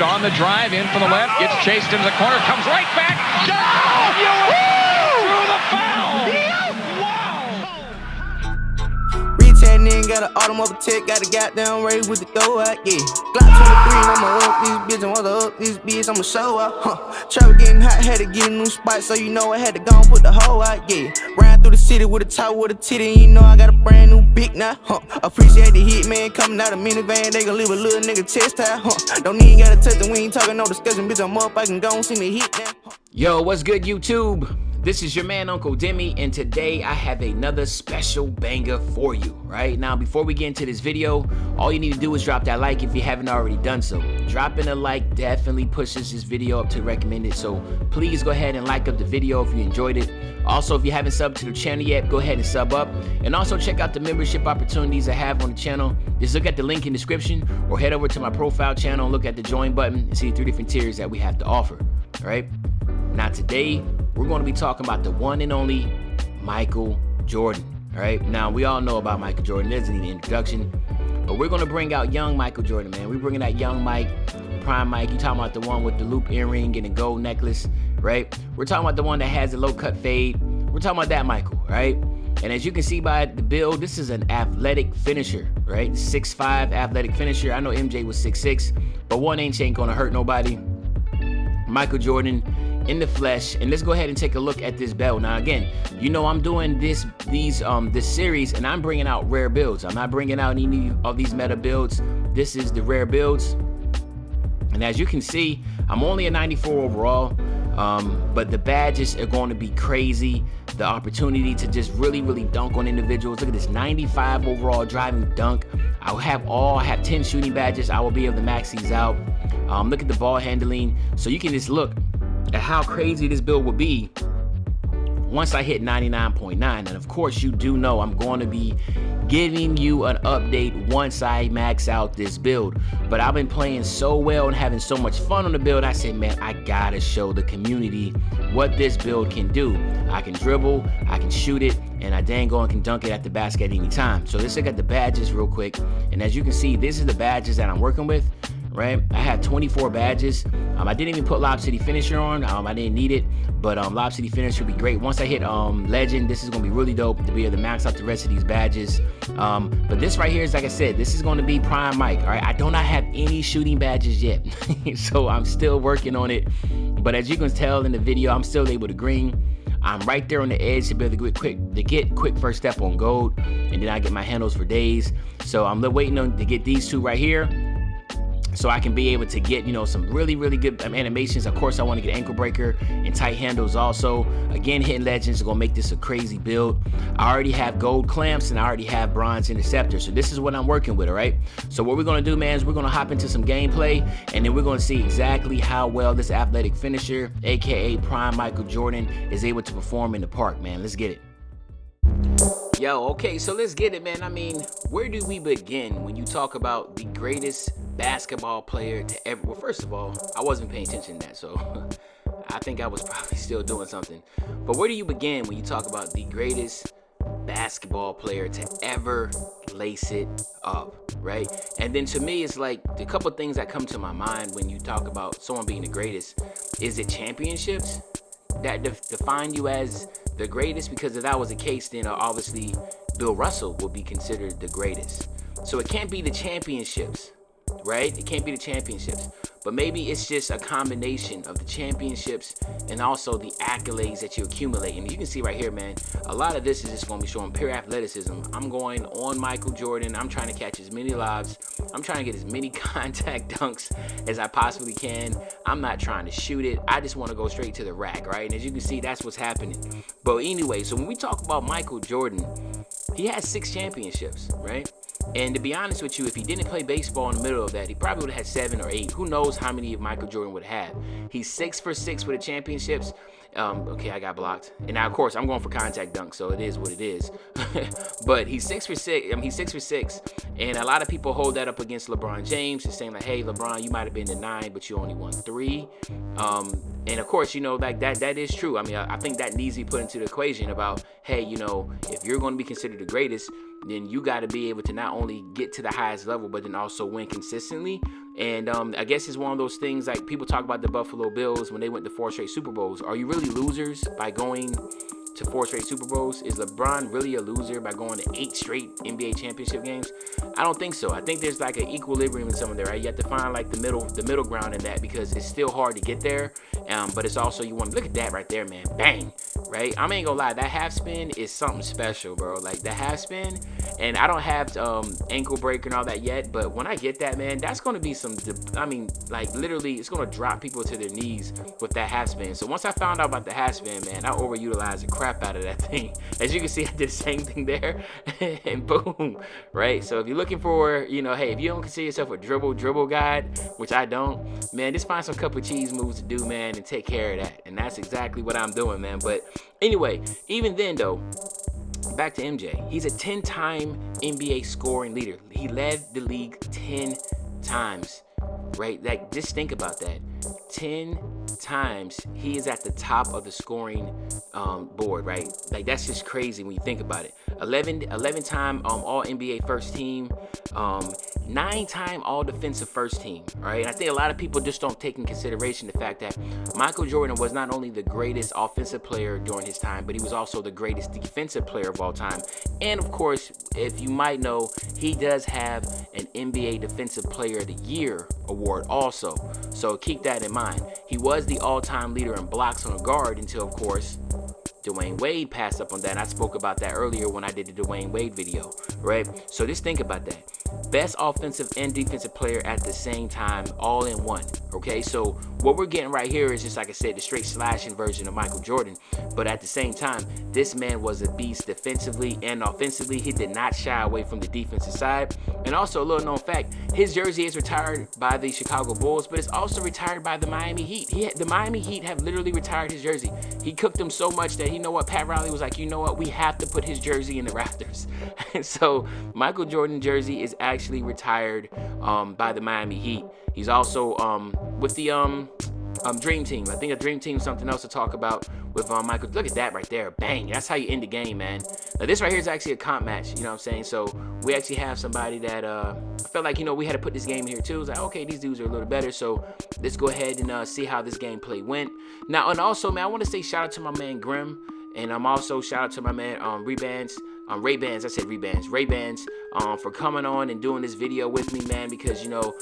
Jordan on the drive, in from the left, gets chased into the corner, comes right back. Through the foul! Rich-hand nigga got an automobile tech, got a goddamn race with the throw out, yeah. Glock 23, I'ma up this bitch, I'ma up this bitch, I'ma show out, Trevor getting hot, had to get a new spot, so you know I had to go and put the hoe out, yeah. Ran through the city with a top with a titty, you know I got a brand new big now, Appreciate the hit, man, coming out of minivan, they gon' leave a little nigga chest out, Don't even gotta touch the, we ain't talking no discussion, bitch, I'm up, I can go and see me hit now, Yo, what's good, YouTube? This is your man, Uncle Demi, and today I have another special banger for you, right? Now, before we get into this video, all you need to do is drop that like if you haven't already done so. Dropping a like definitely pushes this video up to recommended, so please go ahead and like up the video if you enjoyed it. Also, if you haven't subbed to the channel yet, go ahead and sub up. And also check out the membership opportunities I have on the channel. Just look at the link in the description or head over to my profile channel and look at the join button and see the 3 different tiers that we have to offer, all right? Now today, we're going to be talking about the one and only Michael Jordan, all right? Now, we all know about Michael Jordan. There's an introduction, but we're going to bring out young Michael Jordan, man. We're bringing out young Mike, prime Mike. You talking about the one with the loop earring and the gold necklace, right? We're talking about the one that has the low-cut fade. We're talking about that Michael, right? And as you can see by the build, this is an athletic finisher, right? 6'5" athletic finisher. I know MJ was 6'6", but 1 inch ain't going to hurt nobody. Michael Jordan in the flesh, and let's go ahead and take a look at this belt. Now again, you know I'm doing this series and I'm bringing out rare builds. I'm not bringing out any of these meta builds. This is the rare builds, and as you can see, I'm only a 94 overall, but the badges are going to be crazy. The opportunity to just really dunk on individuals. Look at this 95 overall driving dunk. I have 10 shooting badges. I will be able to max these out. Look at the ball handling, so you can just look at how crazy this build will be once I hit 99.9. And of course, you do know I'm going to be giving you an update once I max out this build. But I've been playing so well and having so much fun on the build, I said, man, I gotta show the community what this build can do. I can dribble, I can shoot it, and I dang on can dunk it at the basket at any time. So let's look at the badges real quick. And as you can see, this is the badges that I'm working with. Right, I had 24 badges. I didn't even put Lob City Finisher on. I didn't need it, but Lob City Finisher would be great. Once I hit Legend, this is gonna be really dope to be able to max out the rest of these badges. But this right here is, like I said, this is gonna be Prime Mike. All right, I do not have any shooting badges yet, so I'm still working on it. But as you can tell in the video, I'm still able to green. I'm right there on the edge to be able to get quick first step on gold, and then I get my handles for days. So I'm waiting to get these two right here, so I can be able to get, you know, some really good animations. Of course, I want to get ankle breaker and tight handles also. Again, hitting legends is gonna make this a crazy build. I already have gold clamps and I already have bronze interceptor, so this is what I'm working with, all right? So what we're gonna do, man, is we're gonna hop into some gameplay, and then we're gonna see exactly how well this athletic finisher, aka Prime Michael Jordan, is able to perform in the park, man. Let's get it. Yo, okay, so let's get it, man. I mean, where do we begin when you talk about the greatest basketball player to ever? Well, first of all, I wasn't paying attention to that, so I think I was probably still doing something. But where do you begin when you talk about the greatest basketball player to ever lace it up, right? And then to me, it's like the couple things that come to my mind when you talk about someone being the greatest. Is it championships that define you as the greatest? Because if that was the case, then obviously Bill Russell will be considered the greatest. So it can't be the championships, right? It can't be the championships, but maybe it's just a combination of the championships and also the accolades that you accumulate. And you can see right here, man, a lot of this is just going to be showing pure athleticism. I'm going on Michael Jordan. I'm trying to catch as many lobs. I'm trying to get as many contact dunks as I possibly can. I'm not trying to shoot it. I just want to go straight to the rack, right? And as you can see, that's what's happening. But anyway, so when we talk about Michael Jordan, he has 6 championships, right? And to be honest with you, if he didn't play baseball in the middle of that, he probably would have had 7 or 8. Who knows how many of Michael Jordan would have. He's 6 for 6 with the championships. Okay, I got blocked. And now, of course, I'm going for contact dunk, so it is what it is. But he's 6 for 6. I mean, he's 6 for 6. And a lot of people hold that up against LeBron James, just saying like, hey, LeBron, you might have been the 9, but you only won 3. And of course, you know, like that is true. I mean, I think that needs to be put into the equation about, hey, you know, if you're going to be considered the greatest, then you got to be able to not only get to the highest level, but then also win consistently. And I guess it's one of those things, like people talk about the Buffalo Bills when they went to 4 straight Super Bowls. Are you really losers by going to 4 straight Super Bowls? Is LeBron really a loser by going to 8 straight NBA championship games? I don't think so. I think there's like an equilibrium in some of there, right? You have to find like the middle ground in that, because it's still hard to get there. But it's also, you want to look at that right there, man. Bang, right? I ain't gonna lie, that half spin is something special, bro. Like the half spin, and I don't have ankle breaker and all that yet, but when I get that, man, that's gonna be some, I mean, like literally, it's gonna drop people to their knees with that half spin. So once I found out about the half spin, man, I overutilized the crap out of that thing. As you can see, I did the same thing there, and boom, right? So if you're looking for, you know, hey, if you don't consider yourself a dribble guide, which I don't, man, just find some cup of cheese moves to do, man, and take care of that. And that's exactly what I'm doing, man. But anyway, even then though, back to MJ, he's a 10-time NBA scoring leader. He led the league 10 times, right? Like, just think about that. 10 times he is at the top of the scoring board, right? Like, that's just crazy when you think about it. 11-time all NBA first team, 9-time all defensive first team, right? And I think a lot of people just don't take in consideration the fact that Michael Jordan was not only the greatest offensive player during his time, but he was also the greatest defensive player of all time. And of course, if you might know, he does have an NBA Defensive Player of the Year award also. So keep that in mind. He was the all-time leader in blocks on a guard until, of course, Dwayne Wade passed up on that. And I spoke about that earlier when I did the Dwayne Wade video, right? So just think about that. Best offensive and defensive player at the same time, all in one, okay? So what we're getting right here is just, like I said, the straight slashing version of Michael Jordan. But at the same time, this man was a beast defensively and offensively. He did not shy away from the defensive side. And also, a little known fact, his jersey is retired by the Chicago Bulls, but it's also retired by the Miami Heat. The Miami Heat have literally retired his jersey. He cooked them so much that, you know what, Pat Riley was like, you know what, we have to put his jersey in the rafters. And so Michael Jordan jersey is actually retired by the Miami Heat. He's also with the Dream Team. I think a Dream Team is something else to talk about with Michael. Look at that right there. Bang. That's how you end the game, man. Now, this right here is actually a comp match. You know what I'm saying? So we actually have somebody that I felt like, you know, we had to put this game in here too. It's like, okay, these dudes are a little better. So let's go ahead and see how this gameplay went. Now, and also, man, I want to say shout out to my man Grim. And I'm also shout out to my man Ray-Bans, for coming on and doing this video with me, man, because, you know,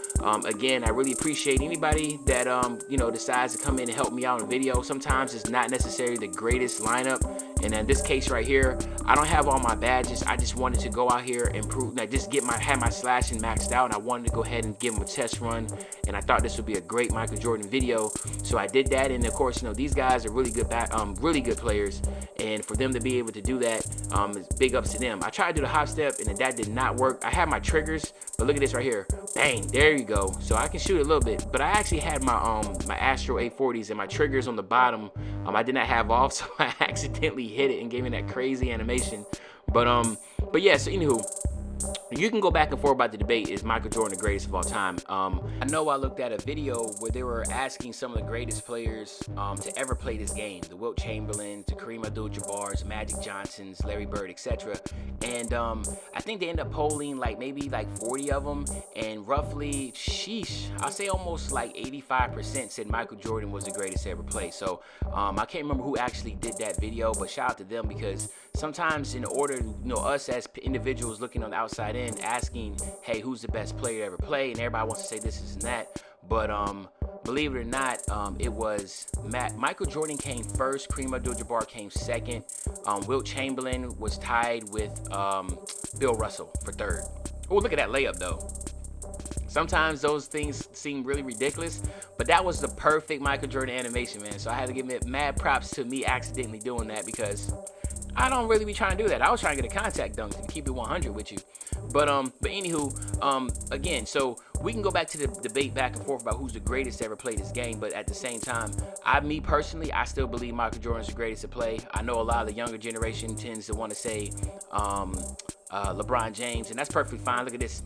again, I really appreciate anybody that, you know, decides to come in and help me out in video. Sometimes it's not necessarily the greatest lineup. And in this case right here, I don't have all my badges. I just wanted to go out here and prove, like, just have my slashing maxed out. And I wanted to go ahead and give him a test run. And I thought this would be a great Michael Jordan video. So I did that. And of course, you know, these guys are really good players. And for them to be able to do that, big ups to them. I tried to do the hop step and that did not work. I had my triggers, but look at this right here. Bang, there you go. So I can shoot a little bit, but I actually had my my Astro 840s and my triggers on the bottom. I did not have off, so I accidentally hit it and gave me that crazy animation. But yeah, so anywho, you can go back and forth about the debate, is Michael Jordan the greatest of all time? I know I looked at a video where they were asking some of the greatest players to ever play this game, the Wilt Chamberlain, to Kareem Abdul-Jabbar's, Magic Johnson's, Larry Bird, etc. And I think they ended up polling maybe 40 of them, and roughly, I'll say almost 85% said Michael Jordan was the greatest to ever play. So I can't remember who actually did that video, but shout out to them, because sometimes in order, you know, us as individuals looking on the outside in, asking, hey, who's the best player to ever play, and everybody wants to say this and that, but believe it or not, it was Michael Jordan came first, Kareem Abdul-Jabbar came second, Wilt Chamberlain was tied with Bill Russell for third. Oh, look at that layup though. Sometimes those things seem really ridiculous, but that was the perfect Michael Jordan animation, man. So I had to give mad props to me accidentally doing that, because I don't really be trying to do that. I was trying to get a contact dunk to keep it 100 with you. But anywho, again, so we can go back to the debate back and forth about who's the greatest to ever play this game. But at the same time, me personally, I still believe Michael Jordan's the greatest to play. I know a lot of the younger generation tends to want to say LeBron James, and that's perfectly fine. Look at this.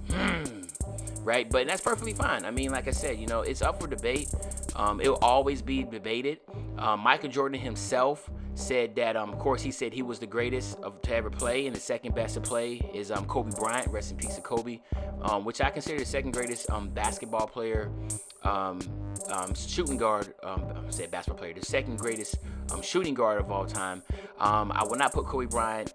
Right? But that's perfectly fine. I mean, like I said, you know, it's up for debate. It'll always be debated. Michael Jordan himself said that, of course, he said he was the greatest to ever play, and the second best to play is Kobe Bryant. Rest in peace to Kobe, which I consider the second greatest basketball player, shooting guard. I said basketball player, the second greatest shooting guard of all time. I will not put Kobe Bryant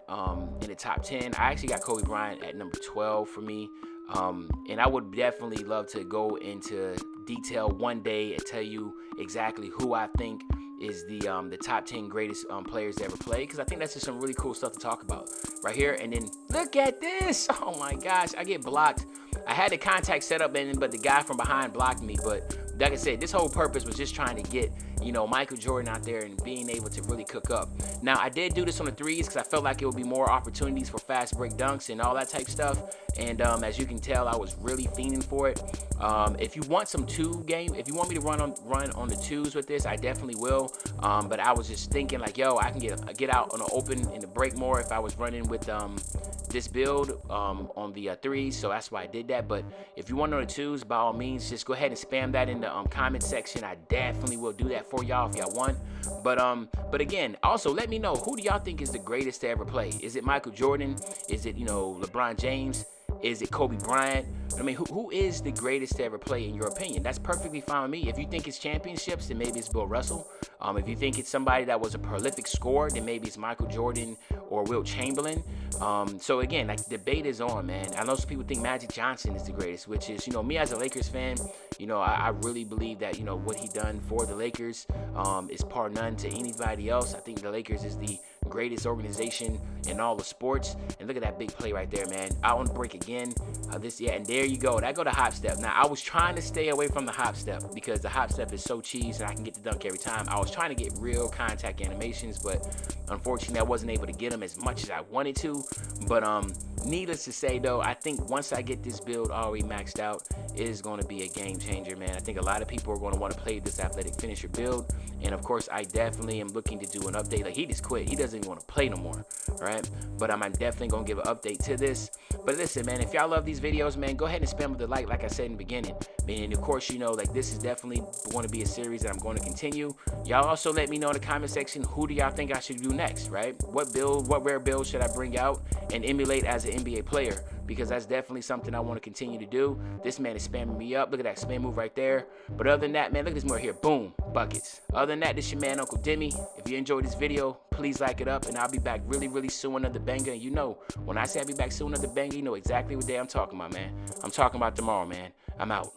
in the top 10. I actually got Kobe Bryant at number 12 for me. And I would definitely love to go into detail one day and tell you exactly who I think is the top 10 greatest players to ever play, because I think that's just some really cool stuff to talk about right here. And then look at this. Oh my gosh, I get blocked. I had the contact set up, but the guy from behind blocked me. But like I said, this whole purpose was just trying to get, you know, Michael Jordan out there and being able to really cook up. Now, I did do this on the threes because I felt like it would be more opportunities for fast break dunks and all that type stuff. And as you can tell, I was really fiending for it. If you want some if you want me to run on the twos with this, I definitely will. But I was just thinking like, yo, I can get out on the open in the break more if I was running with this build on the threes. So that's why I did that. But if you want on the twos, by all means, just go ahead and spam that in the comment section. I definitely will do that for y'all if y'all want. But again, also let me know, who do y'all think is the greatest to ever play? Is it Michael Jordan? Is it, you know, LeBron James? Is it Kobe Bryant? I mean, who is the greatest to ever play in your opinion? That's perfectly fine with me. If you think it's championships, then maybe it's Bill Russell. If you think it's somebody that was a prolific scorer, then maybe it's Michael Jordan or Wilt Chamberlain. So again, like, debate is on, man. I know some people think Magic Johnson is the greatest, which is, you know, me as a Lakers fan, you know, I really believe that, you know, what he done for the Lakers is par none to anybody else. I think the Lakers is the greatest organization in all the sports. And look at that big play right there, man. Out on the break again. And there you go. That go to hop step. Now, I was trying to stay away from the hop step because the hop step is so cheese and I can get the dunk every time. I was trying to get real contact animations, but unfortunately I wasn't able to get them as much as I wanted to. But needless to say, though, I think once I get this build already maxed out, it is going to be a game changer, man. I think a lot of people are going to want to play this athletic finisher build. And of course, I definitely am looking to do an update. Like, he just quit. He doesn't even want to play no more, right? But I'm definitely going to give an update to this. But listen, man, if y'all love these videos, man, go ahead and spam with the like I said in the beginning. And of course, you know, like, this is definitely going to be a series that I'm going to continue. Y'all also let me know in the comment section, who do y'all think I should do next, right? What rare build should I bring out and emulate as an NBA player? Because that's definitely something I want to continue to do. This man is spamming me up. Look at that spam move right there. But other than that, man, look at this more here. Boom, buckets. Other than that, this is your man, Uncle Demi. If you enjoyed this video, please like it up. And I'll be back really, really soon with another banger. And you know, when I say I'll be back soon with another banger, you know exactly what day I'm talking about, man. I'm talking about tomorrow, man. I'm out.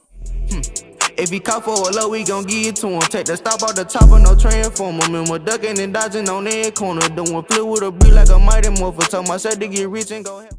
If he caught for a low, we gon' give it to him. Take the stop out the top of no transformer. Remember ducking and dodging on every corner. Doing flip with a beat like a mighty morpher. Told myself to get rich and go ahead.